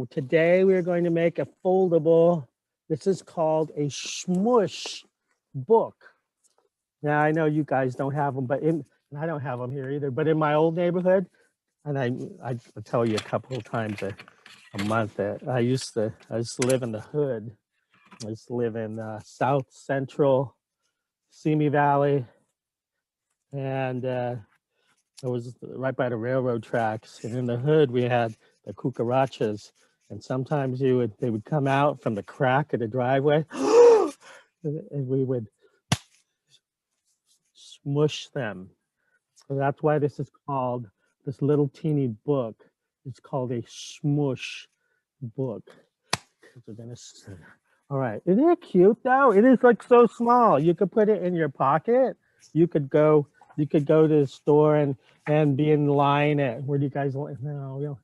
today we're going to make a foldable. This is called a Smush Book. Now I know you guys don't have them, but and I don't have them here either. But in my old neighborhood, and I tell you a couple of times a month that I used to live in the hood. I used to live in South Central Simi Valley, and it was right by the railroad tracks. And in the hood, we had the cucarachas, and sometimes they would come out from the crack of the driveway, and we would smush them. So that's why this is called, this little teeny book. It's called a Smush Book. We're gonna, all right, isn't it cute though? It is like so small. You could put it in your pocket. You could go to the store and be in line at, where do you guys want? No,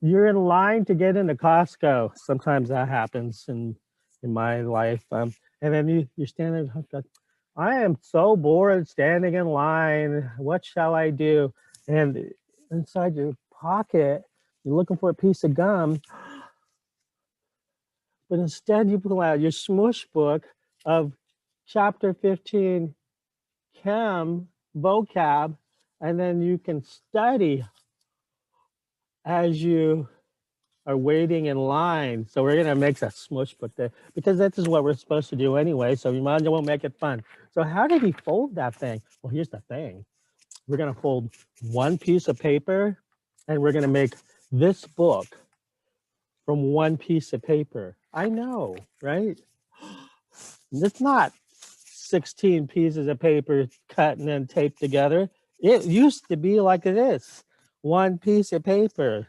you're in line to get into Costco. Sometimes that happens in my life. And then you're standing. I am so bored standing in line. What shall I do? And inside your pocket, you're looking for a piece of gum, but instead you pull out your Smush Book of Chapter 15 Chem vocab, and then you can study as you are waiting in line. So we're gonna make a Smush Book there because this is what we're supposed to do anyway. So you might as well make it fun. So how did he fold that thing? Well, here's the thing. We're gonna fold one piece of paper, and we're gonna make this book from one piece of paper. I know, right? It's not 16 pieces of paper cut and then taped together. It used to be like this, one piece of paper.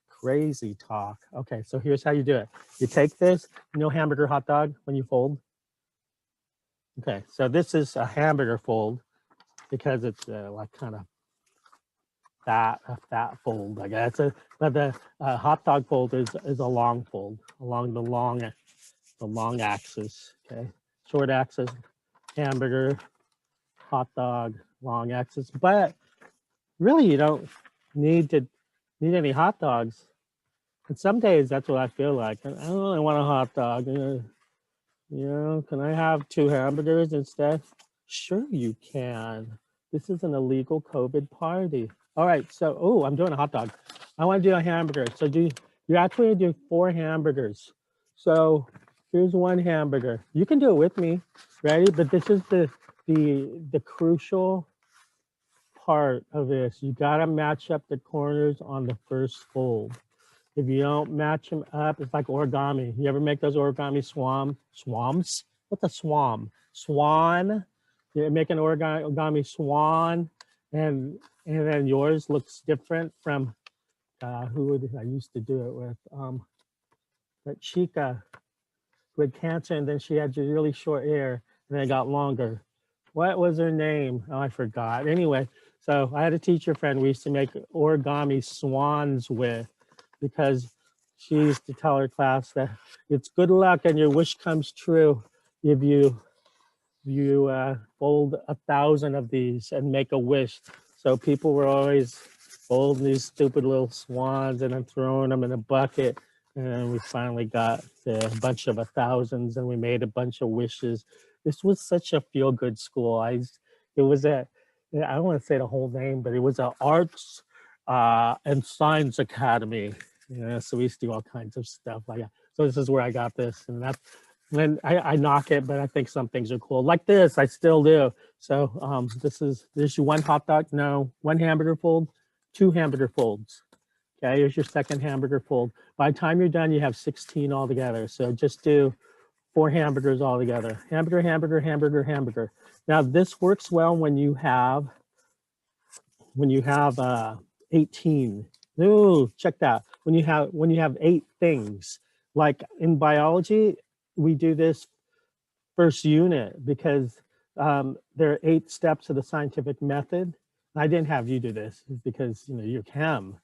Crazy talk. Okay, so here's how you do it. You take this, hamburger hot dog when you fold. Okay, so this is a hamburger fold because it's like kind of a fat fold, I guess. But the hot dog fold is a long fold along the long axis. Okay, short axis, hamburger, hot dog, long axis. But really, you don't need any hot dogs. And some days that's what I feel like. I don't really want a hot dog. Can I have 2 hamburgers instead? Sure you can. This is an illegal COVID party. All right, so, I'm doing a hot dog. I want to do a hamburger. So you actually do 4 hamburgers. So here's 1 hamburger. You can do it with me, ready? But this is the crucial part of this. You gotta match up the corners on the first fold. If you don't match them up, it's like origami. You ever make those origami swans? What's a swan? Swan. You make an origami swan, and then yours looks different from who I used to do it with? That chica who had cancer, and then she had really short hair, and then it got longer. What was her name? Oh, I forgot. Anyway, so I had a teacher friend we used to make origami swans with, because she used to tell her class that it's good luck and your wish comes true if you fold 1,000 of these and make a wish. So people were always folding these stupid little swans and then throwing them in a bucket. And we finally got a bunch of 1,000s, and we made a bunch of wishes. This was such a feel-good school. I don't want to say the whole name, but it was an arts and science academy. So we used to do all kinds of stuff like that. So this is where I got this, and I knock it, but I think some things are cool. Like this, I still do. So there's your 1 hot dog. No, 1 hamburger fold, 2 hamburger folds. Okay, here's your 2nd hamburger fold. By the time you're done, you have 16 altogether. So just do 4 hamburgers all together. Hamburger, hamburger, hamburger, hamburger. Now this works well when you have 18. Ooh, check that. When you have 8 things. Like in biology, we do this first unit because there are 8 steps of the scientific method. I didn't have you do this because you're chem,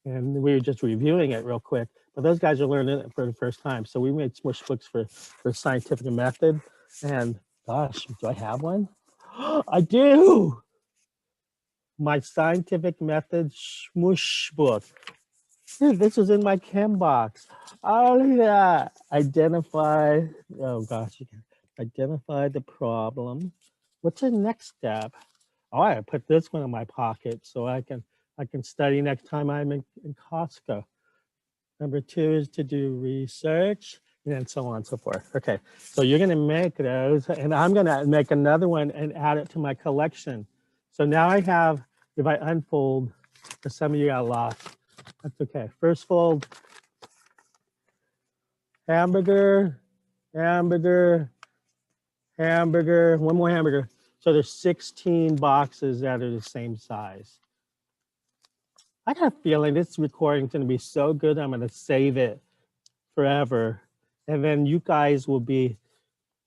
and we were just reviewing it real quick. But those guys are learning it for the first time. So we made Smush Books for scientific method. And gosh, do I have one? I do. My scientific method Smush Book. Here, this was in my chem box. Oh, look at that. Identify, oh gosh, you can identify the problem. What's the next step? Oh, I put this one in my pocket so I can study next time I'm in Costco. Number two is to do research and so on and so forth. Okay, so you're gonna make those and I'm gonna make another one and add it to my collection. So now I have, if I unfold, for some of you got lost, that's okay. First fold, hamburger, hamburger, hamburger, one more hamburger. So there's 16 boxes that are the same size. I got a feeling this recording is gonna be so good, I'm gonna save it forever. And then you guys will be,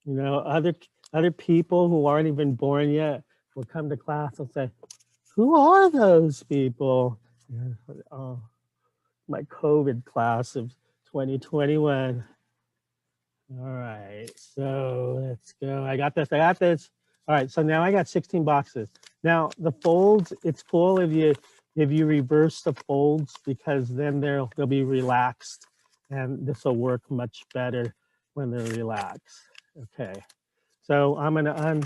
other people who aren't even born yet will come to class and say, who are those people? Oh, my COVID class of 2021. All right, so let's go. I got this. All right, so now I got 16 boxes. Now the folds, it's cool if you reverse the folds because then they'll be relaxed and this will work much better when they're relaxed. Okay, so I'm gonna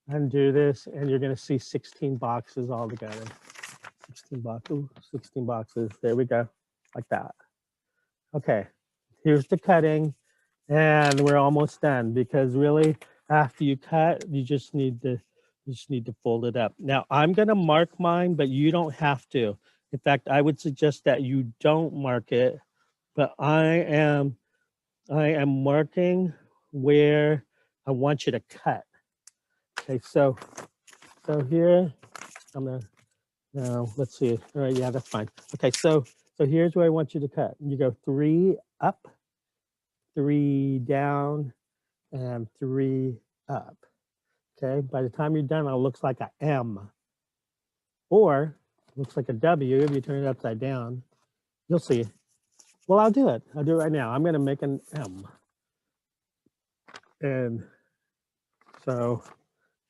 undo this and you're gonna see 16 boxes all together. 16 boxes, there we go, like that. Okay, here's the cutting. And we're almost done because really after you cut, you just need to fold it up. Now I'm gonna mark mine, but you don't have to. In fact, I would suggest that you don't mark it, but I am marking where I want you to cut. Okay, so here I'm gonna now let's see. All right, yeah, that's fine. Okay, so here's where I want you to cut. You go 3 up, 3 down, and 3 up. Okay, by the time you're done, it looks like a M or looks like a W if you turn it upside down. You'll see. Well, I'll do it. I'll do it right now. I'm going to make an M. And so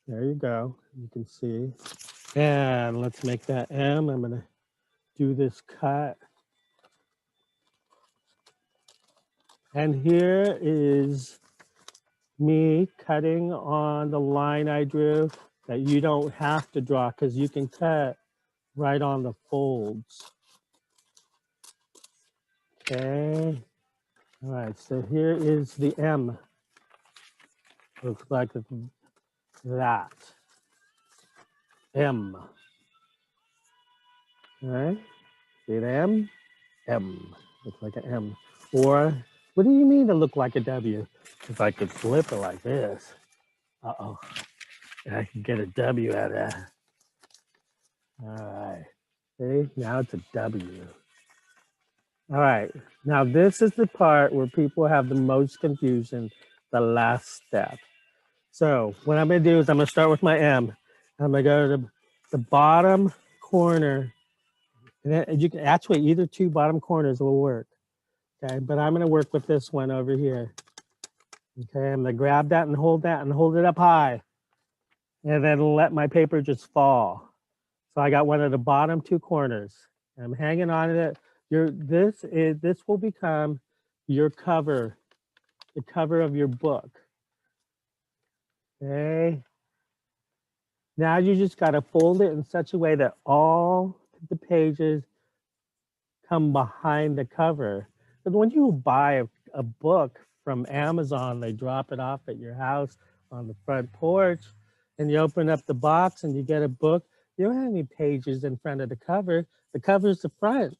there you go. You can see. And let's make that M. I'm going to do this cut. And here is me cutting on the line I drew that you don't have to draw because you can cut right on the folds. Okay. All right. So here is the M. Looks like that. M. All right. See the M? M. Looks like an M. Or what do you mean to look like a W? If I could flip it like this. Uh-oh. I can get a W out of that. All right. See? Now it's a W. All right. Now this is the part where people have the most confusion, the last step. So what I'm going to do is I'm going to start with my M. I'm going to go to the bottom corner. And you can actually either two bottom corners will work. Okay, but I'm going to work with this one over here. Okay, I'm going to grab that and hold it up high. And then let my paper just fall. So I got one of the bottom two corners. I'm hanging on to it. This will become your cover, the cover of your book. Okay. Now you just got to fold it in such a way that all the pages come behind the cover. But when you buy a book from Amazon, they drop it off at your house on the front porch, and you open up the box and you get a book. You don't have any pages in front of the cover. The cover is the front.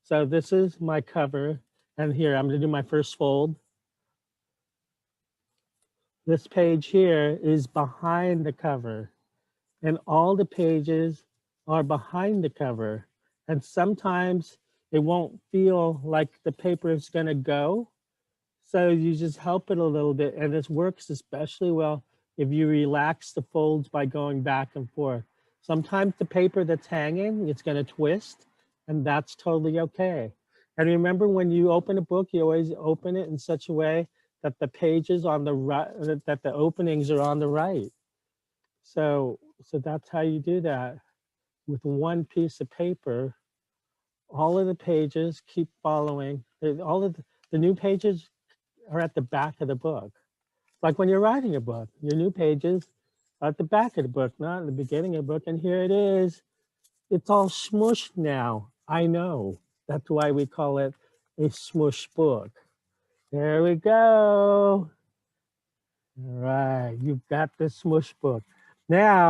So this is my cover. And here, I'm going to do my first fold. This page here is behind the cover. And all the pages are behind the cover. And sometimes it won't feel like the paper is going to go. So you just help it a little bit. And this works especially well if you relax the folds by going back and forth. Sometimes the paper that's hanging, it's going to twist, and that's totally okay. And remember, when you open a book, you always open it in such a way that the pages on the right, that the openings are on the right. So that's how you do that with one piece of paper all of the pages keep following. All of the new pages are at the back of the book. Like when you're writing a book, your new pages are at the back of the book, not at the beginning of the book. And here it is. It's all smushed now. I know. That's why we call it a smush book. There we go. All right, you've got the smush book. Now,